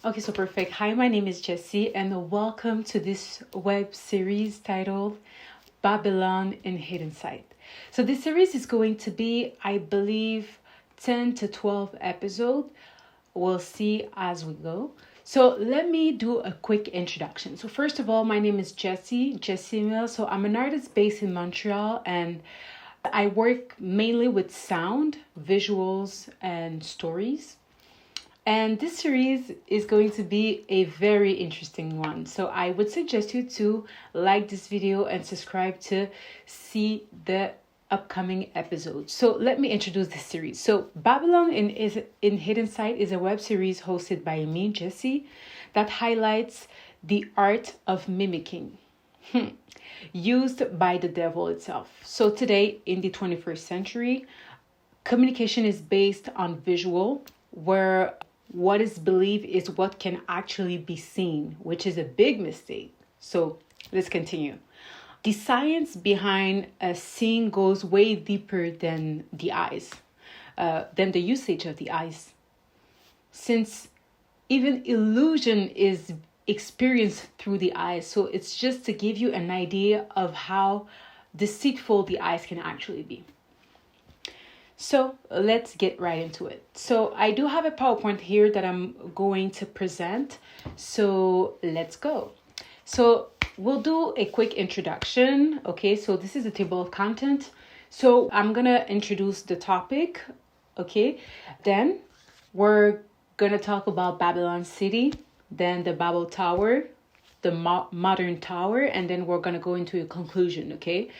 Okay, so perfect. Hi, my name is Jessie, and welcome to this web series titled Babylon in Hidden Sight. So, this series is going to be, I believe, 10 to 12 episodes. We'll see as we go. So, let me do a quick introduction. So, first of all, my name is Jessie Emile. So, I'm an artist based in Montreal, and I work mainly with sound, visuals, and stories. And this series is going to be a very interesting one. So I would suggest you to like this video and subscribe to see the upcoming episodes. So let me introduce this series. So Babylon in Hidden Sight is a web series hosted by me, Jessie, that highlights the art of mimicking used by the devil itself. So today, in the 21st century, communication is based on visual, where what is believed is what can actually be seen, which is a big mistake. So let's continue. The science behind seeing goes way deeper than the eyes, than the usage of the eyes. Since even illusion is experienced through the eyes. So it's just to give you an idea of how deceitful the eyes can actually be. So let's get right into it. So I do have a PowerPoint here that I'm going to present. So let's go. So we'll do a quick introduction. Okay, so this is a table of content. So I'm going to introduce the topic. Okay, then we're going to talk about Babylon City, then the Babel Tower, the modern tower, and then we're going to go into a conclusion. Okay,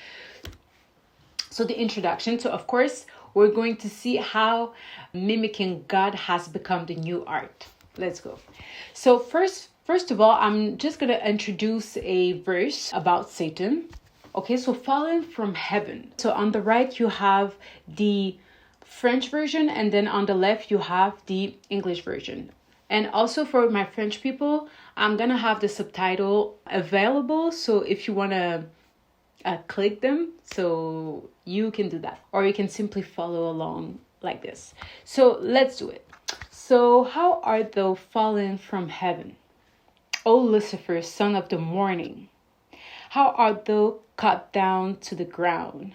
so the introduction. So of course, we're going to see how mimicking God has become the new art. Let's go. So first of all, I'm just going to introduce a verse about Satan. Okay, so fallen from heaven. So on the right, you have the French version, and then on the left, you have the English version. And also for my French people, I'm going to have the subtitle available. So if you want to click them, so you can do that, or you can simply follow along like this. So let's do it. So how art thou fallen from heaven, O Lucifer, son of the morning? How art thou cut down to the ground,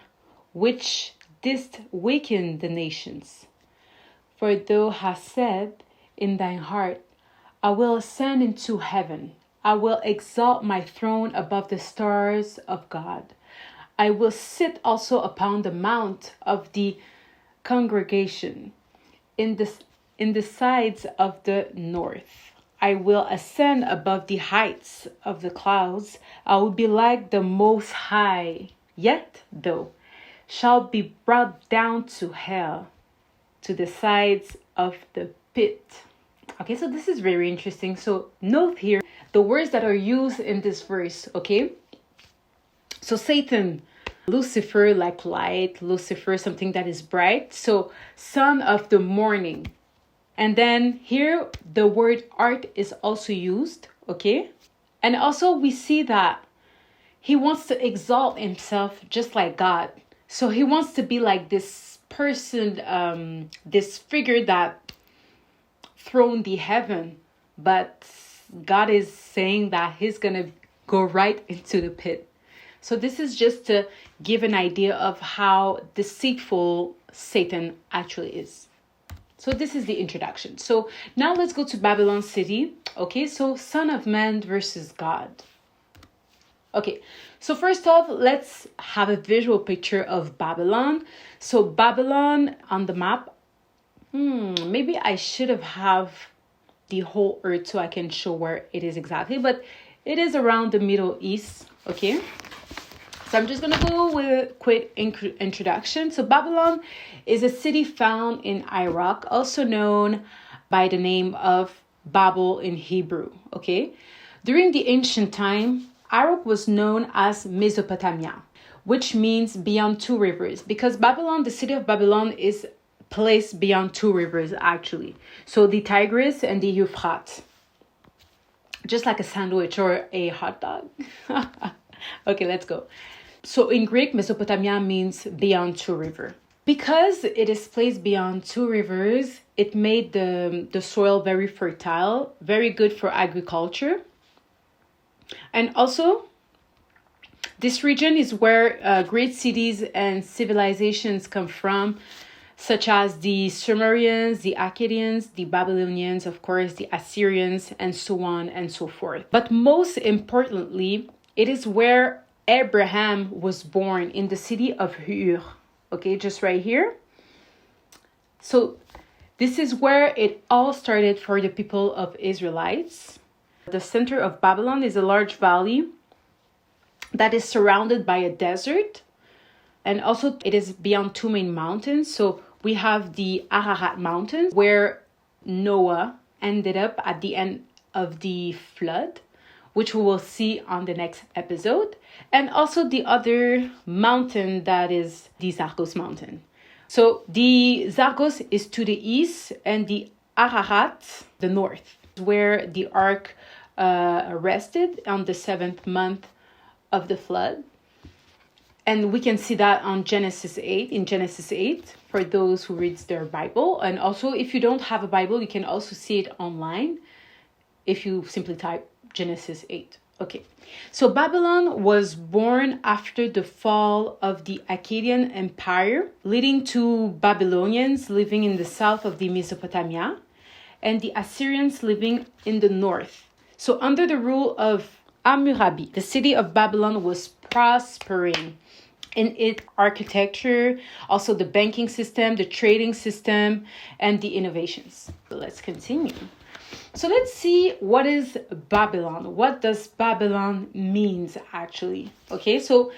which didst waken the nations? For thou hast said in thine heart, I will ascend into heaven. I will exalt my throne above the stars of God. I will sit also upon the mount of the congregation in the sides of the north. I will ascend above the heights of the clouds. I will be like the Most High. Yet, though, shall be brought down to hell, to the sides of the pit. Okay, so this is very interesting. So note here the words that are used in this verse, okay? So Satan, Lucifer, like light, Lucifer, something that is bright. So son of the morning. And then here the word art is also used, okay? And also we see that he wants to exalt himself just like God. So he wants to be like this person, this figure that throned the heaven. But God is saying that he's going to go right into the pit. So this is just to give an idea of how deceitful Satan actually is. So this is the introduction. So now let's go to Babylon City. Okay, so Son of Man versus God. Okay, so first off, let's have a visual picture of Babylon. So Babylon on the map. Maybe I should have the whole earth so I can show where it is exactly. But it is around the Middle East. Okay. So I'm just going to go with a quick introduction. So Babylon is a city found in Iraq, also known by the name of Babel in Hebrew. Okay. During the ancient time, Iraq was known as Mesopotamia, which means beyond two rivers, because Babylon, the city of Babylon, is placed beyond two rivers actually. So the Tigris and the Euphrates. Just like a sandwich or a hot dog. Okay, let's go. So in Greek, Mesopotamia means beyond two rivers. Because it is placed beyond two rivers, it made the soil very fertile, very good for agriculture. And also, this region is where great cities and civilizations come from, such as the Sumerians, the Akkadians, the Babylonians, of course, the Assyrians, and so on and so forth. But most importantly, it is where Abraham was born, in the city of Ur. Okay, just right here. So this is where it all started for the people of Israelites. The center of Babylon is a large valley that is surrounded by a desert. And also it is beyond two main mountains. So we have the Ararat mountain, where Noah ended up at the end of the flood, which we will see on the next episode. And also the other mountain, that is the Zagros mountain. So the Zagros is to the east and the Ararat, the north, where the ark rested on the 7th month of the flood. And we can see that on Genesis 8, in Genesis 8, for those who read their Bible. And also, if you don't have a Bible, you can also see it online if you simply type Genesis 8. Okay, so Babylon was born after the fall of the Akkadian Empire, leading to Babylonians living in the south of the Mesopotamia and the Assyrians living in the north. So under the rule of Hammurabi, the city of Babylon was prospering in its architecture, also the banking system, the trading system, and the innovations. So let's continue. So let's see, what is Babylon? What does Babylon means actually? Okay, so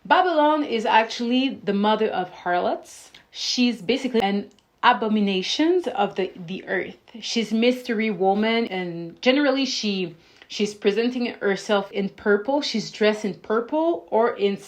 Babylon is actually the mother of harlots. She's basically an abomination of the earth. She's mystery woman, and generally she's presenting herself in purple. She's dressed in purple or in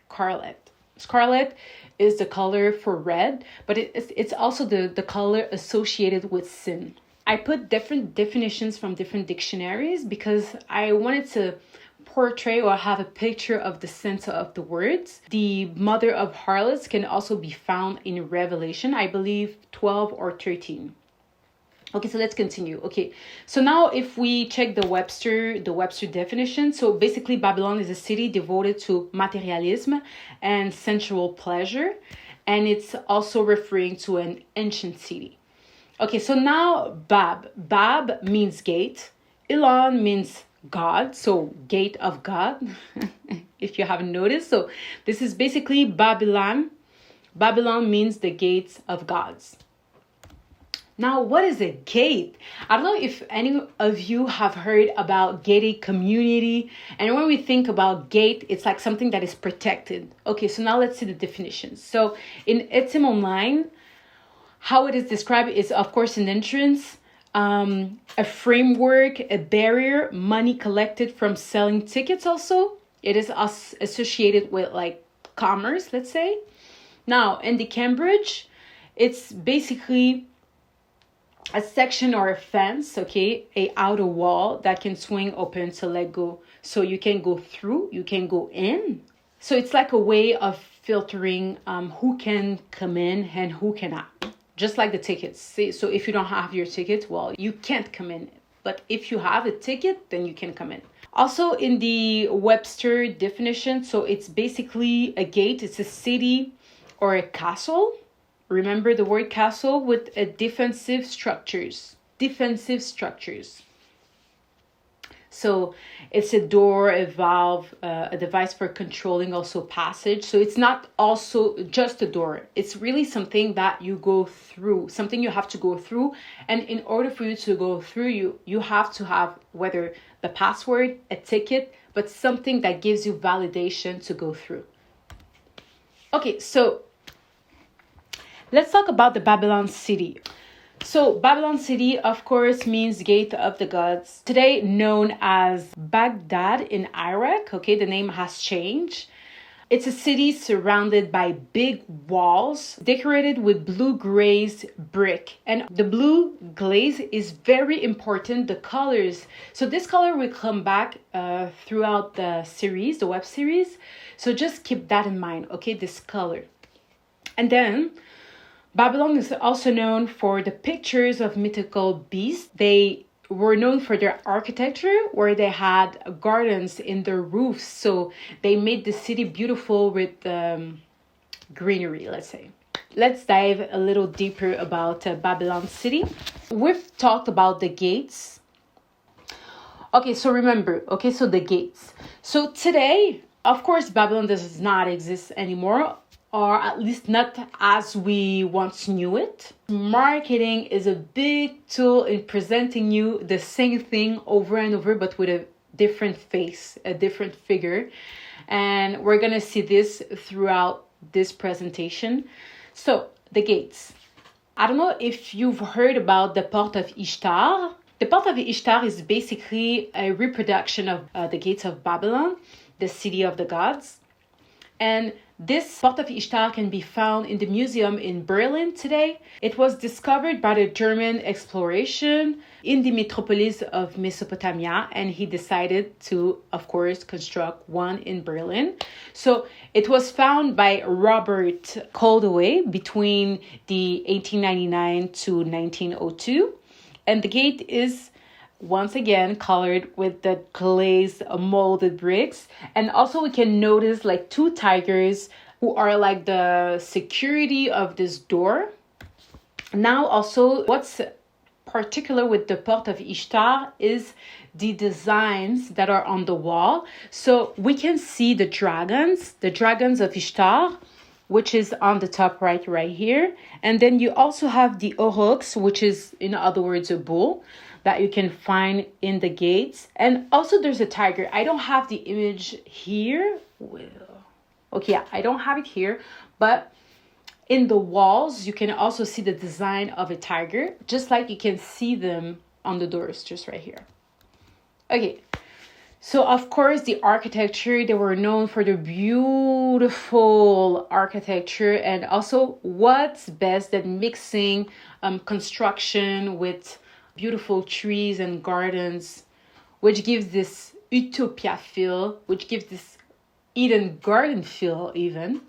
scarlet. Scarlet is the color for red, but it's also the color associated with sin. I put different definitions from different dictionaries because I wanted to portray or have a picture of the sense of the words. The mother of harlots can also be found in Revelation, I believe 12 or 13. Okay, so let's continue. Okay, so now if we check the Webster definition, so basically Babylon is a city devoted to materialism and sensual pleasure, and it's also referring to an ancient city. Okay, so now Bab means gate. Elon means God, so gate of God, if you haven't noticed. So this is basically Babylon. Babylon means the gates of gods. Now, what is a gate? I don't know if any of you have heard about gated community. And when we think about gate, it's like something that is protected. Okay, so now let's see the definitions. So in Etim Online, how it is described is, of course, an entrance, a framework, a barrier, money collected from selling tickets also. It is associated with like commerce, let's say. Now, in the Cambridge, it's basically a section or a fence, okay, a outer wall that can swing open to let go. So you can go through, you can go in. So it's like a way of filtering who can come in and who cannot. Just like the tickets. So if you don't have your ticket, well, you can't come in. But if you have a ticket, then you can come in. Also in the Webster definition, so it's basically a gate. It's a city or a castle. Remember the word castle, with a defensive structures. Defensive structures. So it's a door, a valve, a device for controlling also passage. So it's not also just a door. It's really something that you go through, something you have to go through. And in order for you to go through, you have to have whether the password, a ticket, but something that gives you validation to go through. Okay, so let's talk about the Babylon city. So Babylon city, of course, means gate of the gods. Today known as Baghdad in Iraq. Okay, the name has changed. It's a city surrounded by big walls decorated with blue glazed brick. And the blue glaze is very important, the colors. So this color will come back throughout the series, the web series. So just keep that in mind, okay, this color. And then Babylon is also known for the pictures of mythical beasts. They were known for their architecture, where they had gardens in their roofs. So they made the city beautiful with greenery, let's say. Let's dive a little deeper about Babylon city. We've talked about the gates. Okay, so remember, so the gates. So today, of course, Babylon does not exist anymore, or at least not as we once knew it. Marketing is a big tool in presenting you the same thing over and over, but with a different face, a different figure. And we're gonna see this throughout this presentation. So, the gates. I don't know if you've heard about the Port of Ishtar. The Port of Ishtar is basically a reproduction of the gates of Babylon, the city of the gods. And this Port of Ishtar can be found in the museum in Berlin today. It was discovered by the German exploration in the metropolis of Mesopotamia, and he decided to, of course, construct one in Berlin. So it was found by Robert Caldwell between the 1899 to 1902, and the gate is once again colored with the glazed molded bricks. And also we can notice like two tigers who are like the security of this door. Now also what's particular with the Port of Ishtar is the designs that are on the wall. So we can see the dragons of Ishtar, which is on the top right here. And then you also have the aurochs, which is in other words a bull, that you can find in the gates. And also there's a tiger. I don't have the image here. Okay, yeah, I don't have it here, but in the walls, you can also see the design of a tiger, just like you can see them on the doors, just right here. Okay, so of course the architecture, they were known for their beautiful architecture, and also what's best than mixing construction with beautiful trees and gardens, which gives this utopia feel, which gives this Eden garden feel even.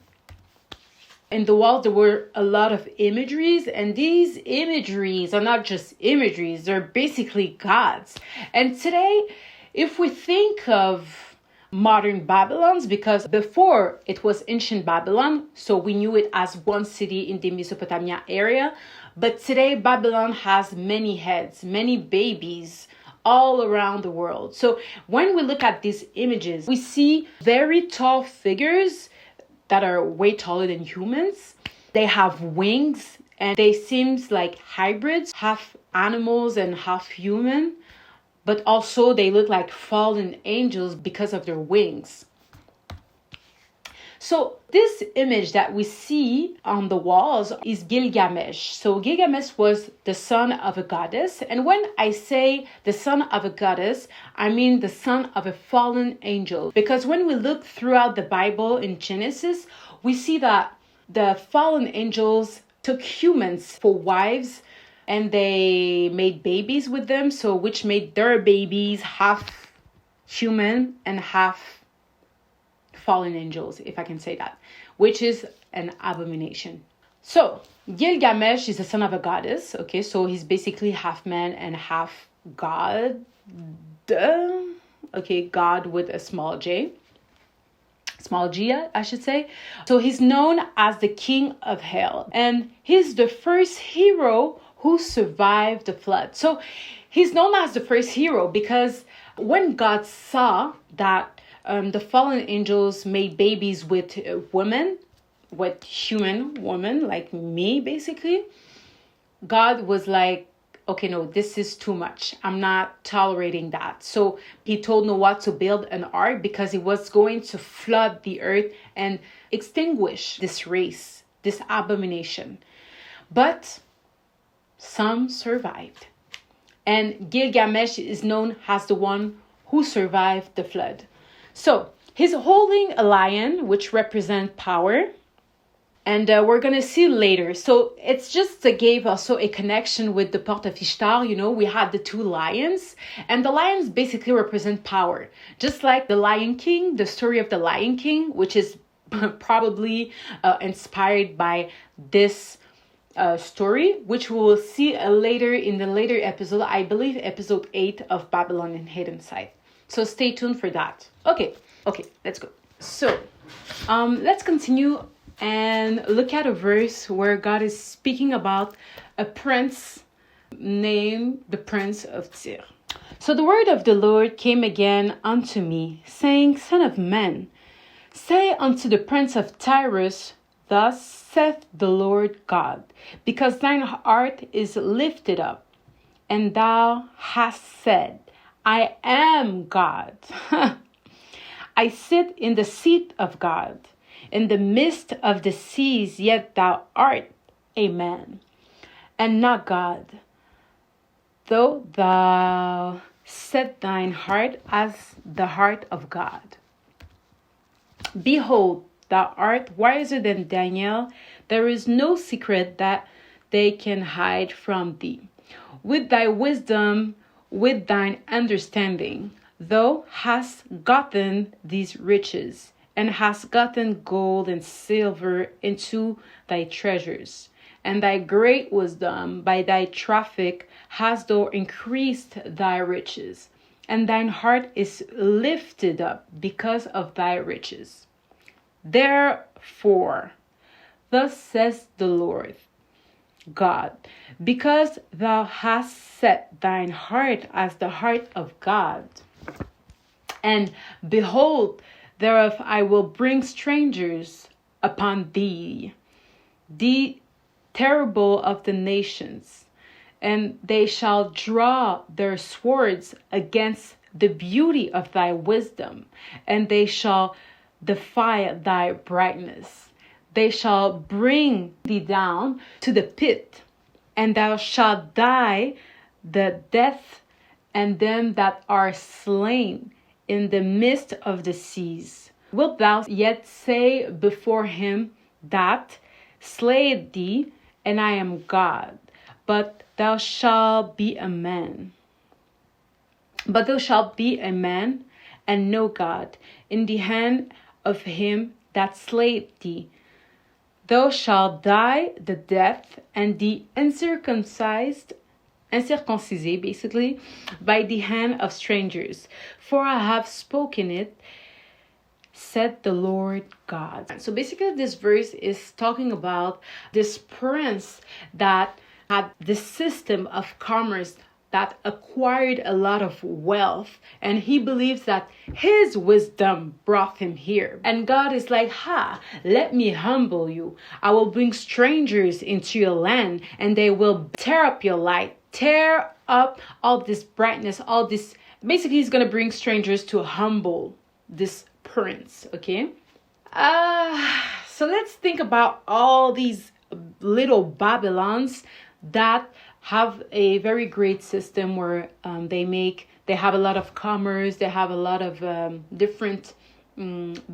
In the walls, there were a lot of imageries, and these imageries are not just imageries, they're basically gods. And today, if we think of modern Babylons, because before it was ancient Babylon, so we knew it as one city in the Mesopotamia area, but today Babylon has many heads, many babies all around the world. So when we look at these images, we see very tall figures that are way taller than humans. They have wings and they seem like hybrids, half animals and half human, but also they look like fallen angels because of their wings. So this image that we see on the walls is Gilgamesh. So Gilgamesh was the son of a goddess. And when I say the son of a goddess, I mean the son of a fallen angel. Because when we look throughout the Bible in Genesis, we see that the fallen angels took humans for wives and they made babies with them. So which made their babies half human and half fallen angels, if I can say that, which is an abomination. So Gilgamesh is the son of a goddess. Okay, so he's basically half man and half god. Okay, God with a small g, I should say. So he's known as the king of hell, and he's the first hero who survived the flood. So he's known as the first hero because when God saw that the fallen angels made babies with women, with human women like me, basically, God was like, okay, no, this is too much. I'm not tolerating that. So he told Noah to build an ark because he was going to flood the earth and extinguish this race, this abomination. But some survived. And Gilgamesh is known as the one who survived the flood. So he's holding a lion, which represents power. And we're going to see later. So it's just gave also a connection with the Port of Ishtar. You know, we had the two lions. And the lions basically represent power. Just like the Lion King, the story of the Lion King, which is probably inspired by this story, which we will see later in the later episode, I believe episode 8 of Babylon in Hidden Sight. So stay tuned for that. Okay, let's go. So let's continue and look at a verse where God is speaking about a prince named the Prince of Tyre. So the word of the Lord came again unto me, saying, Son of man, say unto the Prince of Tyrus, Thus saith the Lord God, because thine heart is lifted up, and thou hast said, I am God. I sit in the seat of God, in the midst of the seas, yet thou art a man, and not God. Though thou set thine heart as the heart of God. Behold, thou art wiser than Daniel. There is no secret that they can hide from thee. With thy wisdom, with thine understanding, thou hast gotten these riches, and hast gotten gold and silver into thy treasures. And thy great wisdom, by thy traffic, hast thou increased thy riches. And thine heart is lifted up because of thy riches. Therefore, thus says the Lord God, because thou hast set thine heart as the heart of God, and behold, thereof I will bring strangers upon thee, the terrible of the nations, and they shall draw their swords against the beauty of thy wisdom, and they shall defy thy brightness. They shall bring thee down to the pit, and thou shalt die the death, and them that are slain in the midst of the seas. Wilt thou yet say before him that slayed thee, and I am God? But thou shalt be a man. But thou shalt be a man, and no God, in the hand of him that slayed thee. Thou shalt die the death, and the uncircumcised, basically, by the hand of strangers. For I have spoken it, said the Lord God. So basically this verse is talking about this prince that had this system of commerce that acquired a lot of wealth, and he believes that his wisdom brought him here. And God is like, let me humble you. I will bring strangers into your land, and they will tear up your light, tear up all this brightness, all this. Basically, he's going to bring strangers to humble this prince, okay? So let's think about all these little Babylons that have a very great system where they have a lot of commerce, they have a lot of different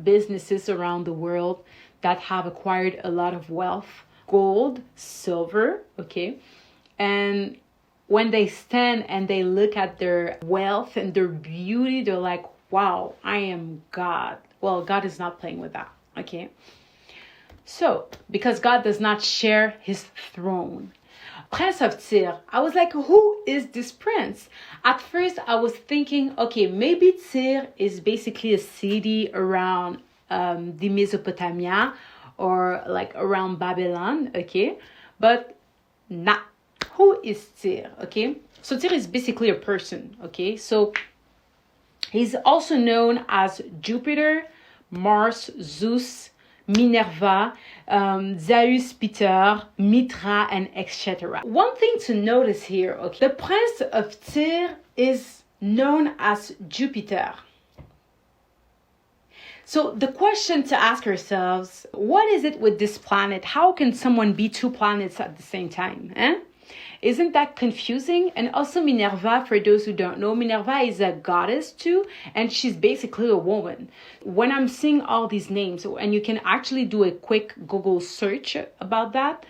businesses around the world that have acquired a lot of wealth, gold, silver, okay? And when they stand and they look at their wealth and their beauty, they're like, wow, I am God. Well, God is not playing with that, okay? So, because God does not share his throne. Prince of Tyre, I was like, who is this prince? At first, I was thinking, okay, maybe Tyre is basically a city around the Mesopotamia or like around Babylon, okay? But not. Who is Tyre, okay? So Tyre is basically a person, okay? So he's also known as Jupiter, Mars, Zeus, Minerva, Zeus, Peter, Mitra, and etc. One thing to notice here, okay, the Prince of Tyre is known as Jupiter. So the question to ask ourselves, what is it with this planet? How can someone be two planets at the same time? Isn't that confusing? And also Minerva, for those who don't know, Minerva is a goddess too, and she's basically a woman. When I'm seeing all these names, and you can actually do a quick Google search about that,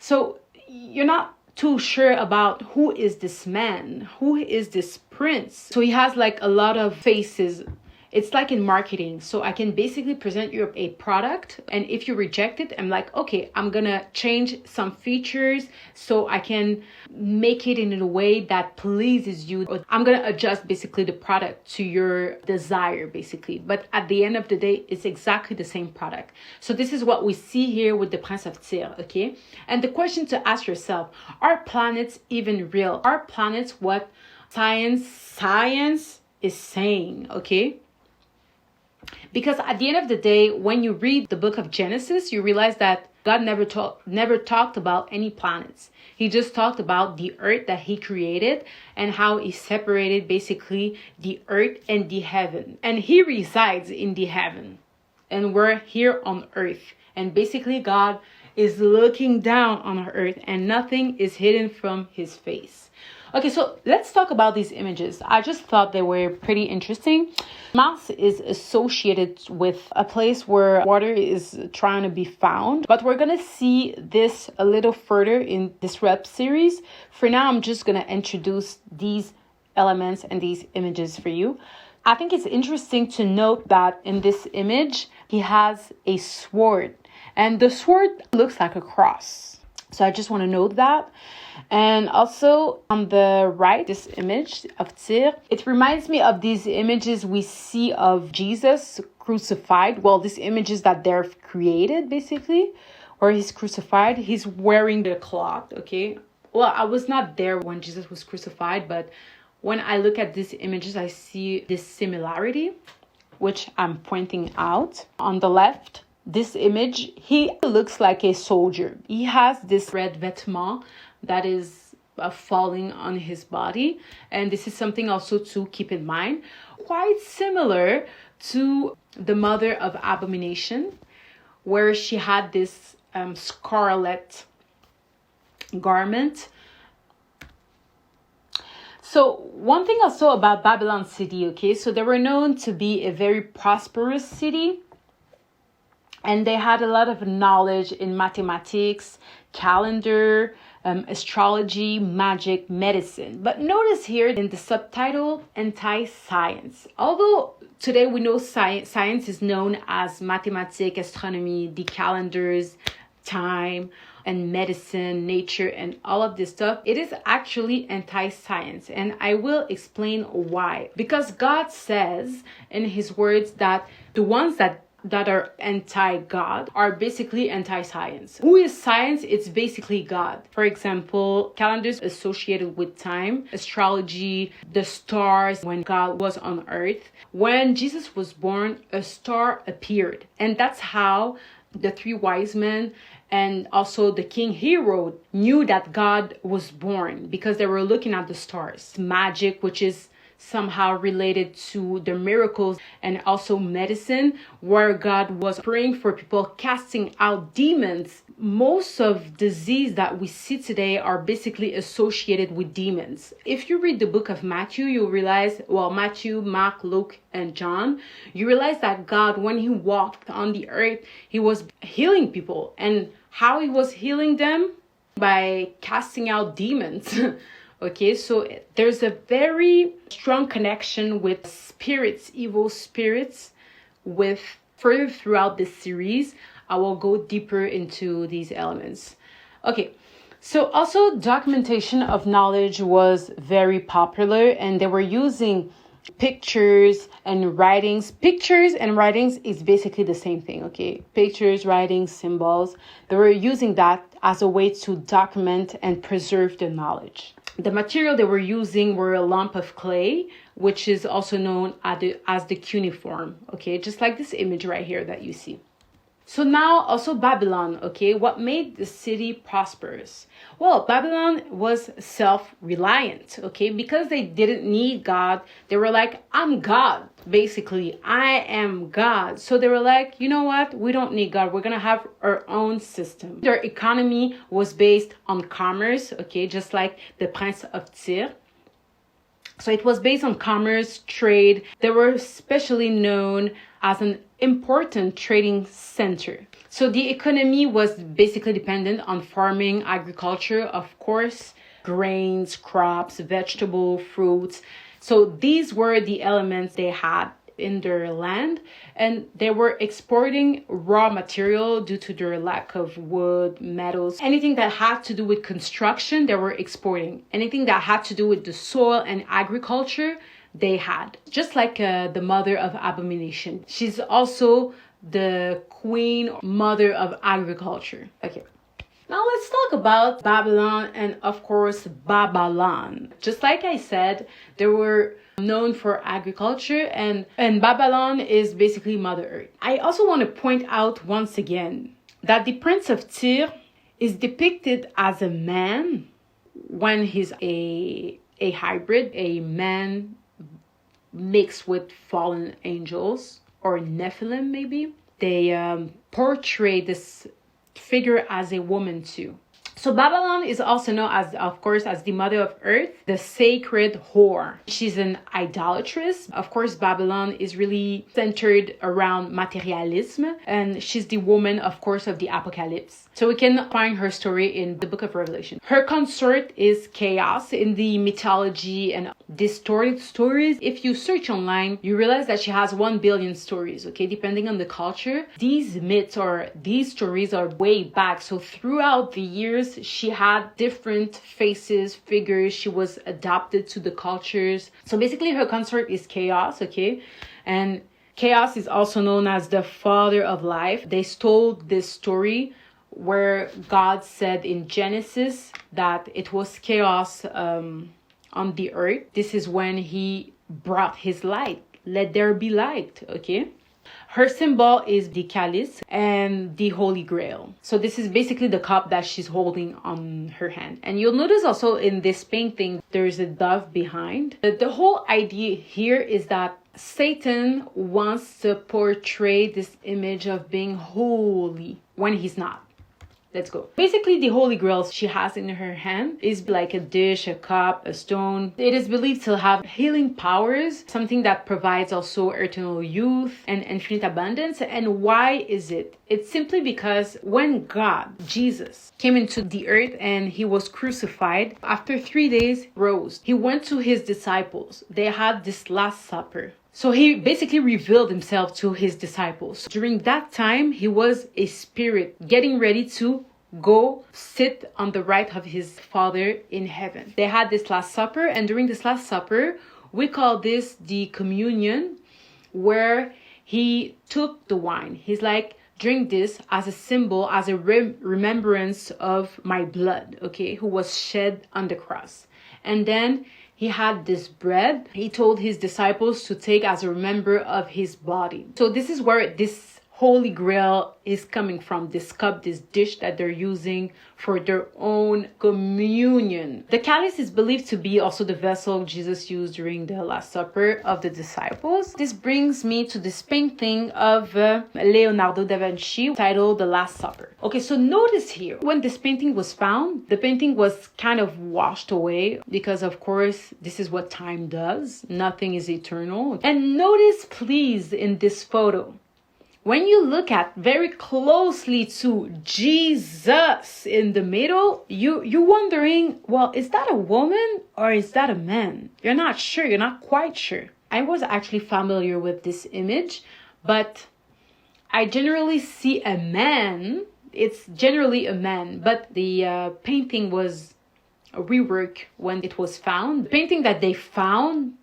so you're not too sure about who is this man, who is this prince. So he has like a lot of faces It's like in marketing. So I can basically present you a product, and if you reject it, I'm like, okay, I'm gonna change some features so I can make it in a way that pleases you. Or I'm gonna adjust basically the product to your desire, basically. But at the end of the day, it's exactly the same product. So this is what we see here with the Prince of Tyr, okay? And the question to ask yourself, are planets even real? Are planets what science is saying, okay? Because at the end of the day, when you read the book of Genesis, you realize that God never talked about any planets. He just talked about the earth that he created and how he separated basically the earth and the heaven. And he resides in the heaven. And we're here on earth. And basically God is looking down on earth and nothing is hidden from his face. Okay, so let's talk about these images. I just thought they were pretty interesting. Mars is associated with a place where water is trying to be found, but we're going to see this a little further in this web series. For now, I'm just going to introduce these elements and these images for you. I think it's interesting to note that in this image, he has a sword, and the sword looks like a cross. So I just want to note that. And also on the right, this image of Tyr, it reminds me of these images we see of Jesus crucified. Well, these images that they're created basically, or he's crucified. He's wearing the cloth, okay? Well, I was not there when Jesus was crucified, but when I look at these images, I see this similarity, which I'm pointing out. On the left, this image, he looks like a soldier. He has this red vêtement that is falling on his body. And this is something also to keep in mind. Quite similar to the mother of Abomination, where she had this scarlet garment. So one thing also about Babylon city, okay, so they were known to be a very prosperous city. And they had a lot of knowledge in mathematics, calendar, astrology, magic, medicine. But notice here in the subtitle, anti-science. Although today we know science is known as mathematics, astronomy, the calendars, time, and medicine, nature, and all of this stuff, it is actually anti-science. And I will explain why. Because God says in his words that the ones that are anti-God are basically anti-science. Who is science? It's basically God. For example, calendars associated with time, astrology, the stars when God was on earth. When Jesus was born, a star appeared. And that's how the three wise men and also the King Herod knew that God was born, because they were looking at the stars. Magic, which is somehow related to the miracles, and also medicine, where God was praying for people, casting out demons. Most of disease that we see today are basically associated with demons. If you read the book of Matthew, you'll realize, well, Matthew, Mark, Luke, and John, you realize that God, when he walked on the earth, he was healing people. And how he was healing them? By casting out demons. Okay, so there's a very strong connection with spirits, evil spirits, with further throughout this series. I will go deeper into these elements. Okay, so also documentation of knowledge was very popular, and they were using pictures and writings. Pictures and writings is basically the same thing, okay? Pictures, writings, symbols. They were using that as a way to document and preserve the knowledge. The material they were using were a lump of clay, which is also known as the cuneiform, okay? Just like this image right here that you see. So now also Babylon, okay? What made the city prosperous? Well, Babylon was self-reliant, okay? Because they didn't need God, they were like, I'm God, basically. I am God. So they were like, you know what? We don't need God. We're going to have our own system. Their economy was based on commerce, okay? Just like the Prince of Tyr. So it was based on commerce, trade. They were especially known as an important trading center. So the economy was basically dependent on farming, agriculture, of course, grains, crops, vegetable, fruits. So these were the elements they had in their land, and they were exporting raw material due to their lack of wood, metals, anything that had to do with construction, they were exporting. Anything that had to do with the soil and agriculture, they had. Just like the mother of abomination. She's also the queen, mother of agriculture. Okay. Now let's talk about Babylon and of course Babylon. Just like I said, they were known for agriculture and Babylon is basically Mother Earth. I also want to point out once again that the Prince of Tyre is depicted as a man when he's a hybrid, a man mixed with fallen angels or Nephilim maybe. They portray this figure as a woman too. So Babylon is also known as, of course, as the mother of earth, the sacred whore. She's an idolatress. Of course, Babylon is really centered around materialism, and she's the woman, of course, of the apocalypse. So we can find her story in the book of Revelation. Her consort is chaos in the mythology and distorted stories. If you search online, you realize that she has 1 billion stories, okay, depending on the culture. These myths or these stories are way back. So throughout the years, she had different faces, figures. She was adapted to the cultures. So basically her consort is chaos, okay? And chaos is also known as the father of life. They stole this story where God said in Genesis that it was chaos on the earth. This is when he brought his light. Let there be light, okay? Her symbol is the chalice and the Holy Grail. So this is basically the cup that she's holding on her hand. And you'll notice also in this painting, there's a dove behind. The whole idea here is that Satan wants to portray this image of being holy when he's not. Let's go. Basically, the Holy Grail she has in her hand is like a dish, a cup, a stone. It is believed to have healing powers, something that provides also eternal youth and infinite abundance. And why is it? It's simply because when God, Jesus, came into the earth and he was crucified, after 3 days, rose. He went to his disciples. They had this Last Supper. So he basically revealed himself to his disciples. During that time, he was a spirit getting ready to go sit on the right of his Father in heaven. They had this Last Supper, and during this Last Supper, we call this the communion, where he took the wine. He's like, drink this as a symbol, as a remembrance of my blood, okay, who was shed on the cross. And then he had this bread. He told his disciples to take as a reminder of his body. So this is where this Holy Grail is coming from. This cup, this dish that they're using for their own communion. The chalice is believed to be also the vessel Jesus used during the Last Supper of the disciples. This brings me to this painting of Leonardo da Vinci titled The Last Supper. Okay, so notice here, when this painting was found, the painting was kind of washed away because, of course, this is what time does. Nothing is eternal. And notice, please, in this photo, when you look at very closely to Jesus in the middle, you're wondering, well, is that a woman or is that a man? You're not sure. You're not quite sure. I was actually familiar with this image, but I generally see a man. It's generally a man, but the painting was a rework when it was found. The painting that they found,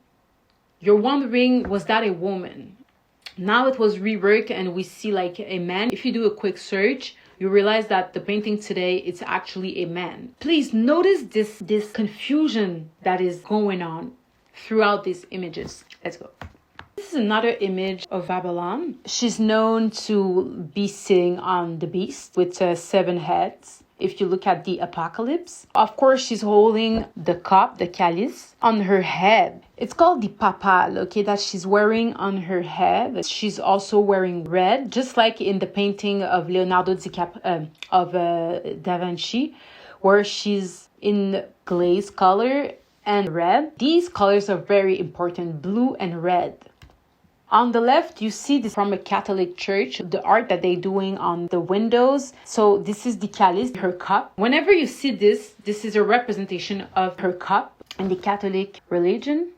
you're wondering, was that a woman? Now it was reworked and we see like a man. If you do a quick search, you realize that the painting today, it's actually a man. Please notice this confusion that is going on throughout these images. Let's go. This is another image of Babylon. She's known to be sitting on the beast with 7 heads. If you look at the apocalypse, of course, she's holding the cup, the chalice, on her head. It's called the papal, okay, that she's wearing on her head. She's also wearing red, just like in the painting of Leonardo da Vinci, where she's in glaze color and red. These colors are very important, blue and red. On the left, you see this from a Catholic church, the art that they're doing on the windows. So this is the chalice, her cup. Whenever you see this is a representation of her cup in the Catholic religion.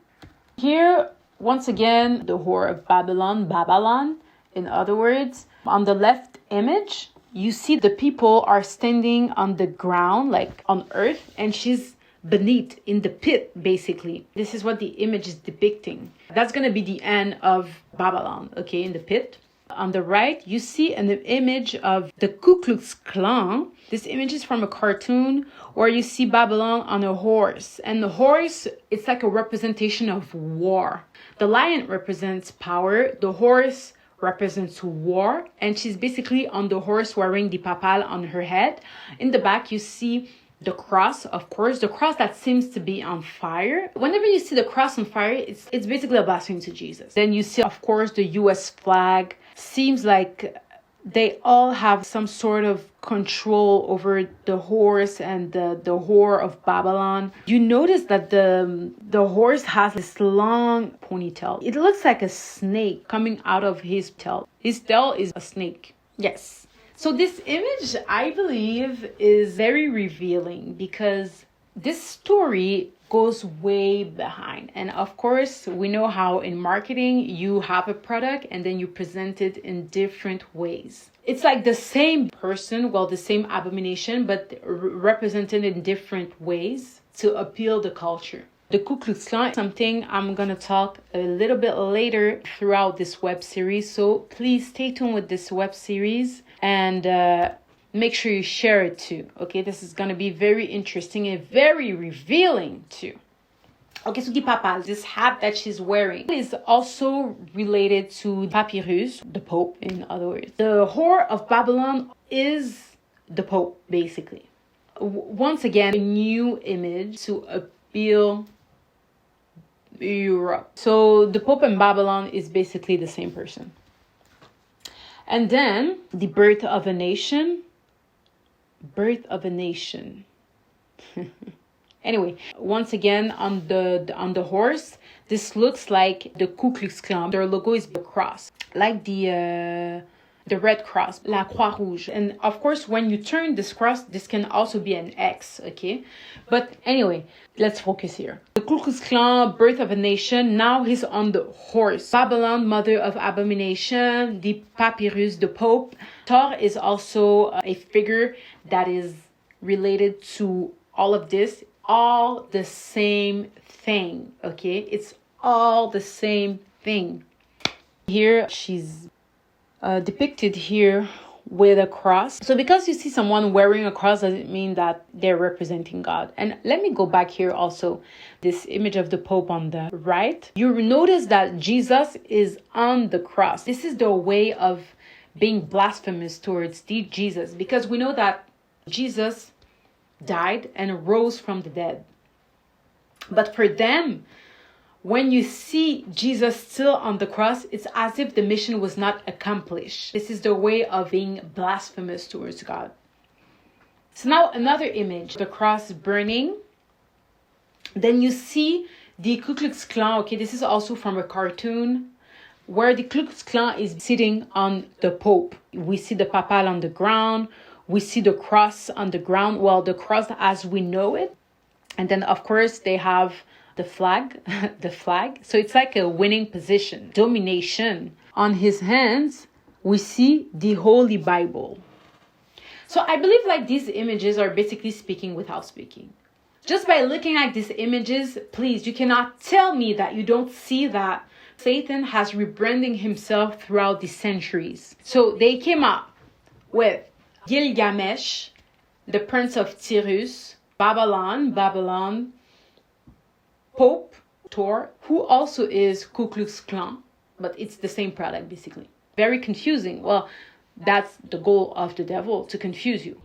Here, Once again, the whore of Babylon, in other words. On the left image, you see the people are standing on the ground, like on earth, and she's beneath in the pit, basically. This is what the image is depicting. That's going to be the end of Babylon, okay, in the pit. On the right, you see an image of the Ku Klux Klan. This image is from a cartoon where you see Babylon on a horse. And the horse, it's like a representation of war. The lion represents power. The horse represents war. And she's basically on the horse wearing the papal on her head. In the back, you see the cross, of course, the cross that seems to be on fire. Whenever you see the cross on fire, it's basically a blasphemy to Jesus. Then you see, of course, the US flag. Seems like they all have some sort of control over the horse and the whore of Babylon. You notice that the horse has this long ponytail. It looks like a snake coming out of his tail. His tail is a snake. Yes. So this image, I believe, is very revealing because this story goes way behind. And of course, we know how in marketing, you have a product and then you present it in different ways. It's like the same person, well, the same abomination, but represented in different ways to appeal the culture. The Ku Klux Klan is something I'm going to talk a little bit later throughout this web series. So please stay tuned with this web series and make sure you share it too. Okay, this is going to be very interesting and very revealing too. Okay, so the papal, this hat that she's wearing is also related to Papyrus, the Pope, in other words. The whore of Babylon is the Pope, basically. Once again, a new image to appeal Europe. So the Pope and Babylon is basically the same person. And then the birth of a nation. Birth of a nation. Anyway, once again on the horse, this looks like the Ku Klux Klan. Their logo is the cross, like the Red Cross, la Croix Rouge. And of course, when you turn this cross, this can also be an X, okay? But anyway, let's focus here. The Ku Klux Klan, birth of a nation. Now he's on the horse. Babylon, mother of abomination. The Papyrus, the Pope. Thor is also a figure that is related to all of this. All the same thing, okay? It's all the same thing. Here, she's depicted here with a cross. So because you see someone wearing a cross doesn't mean that they're representing God. And let me go back here also. This image of the Pope on the right. You notice that Jesus is on the cross. This is the way of being blasphemous towards Jesus, because we know that Jesus died and rose from the dead. But for them, when you see Jesus still on the cross, it's as if the mission was not accomplished. This is the way of being blasphemous towards God. So now another image, the cross burning. Then you see the Ku Klux Klan. Okay, this is also from a cartoon where the Ku Klux Klan is sitting on the Pope. We see the papal on the ground. We see the cross on the ground. Well, the cross as we know it. And then, of course, they have the flag, the flag. So it's like a winning position, domination. On his hands, we see the Holy Bible. So I believe like these images are basically speaking without speaking. Just by looking at these images, please, you cannot tell me that you don't see that Satan has rebranding himself throughout the centuries. So they came up with Gilgamesh, the Prince of Tyrus, Babylon, Pope, Thor, who also is Ku Klux Klan, but it's the same product basically. Very confusing. Well, that's the goal of the devil, to confuse you.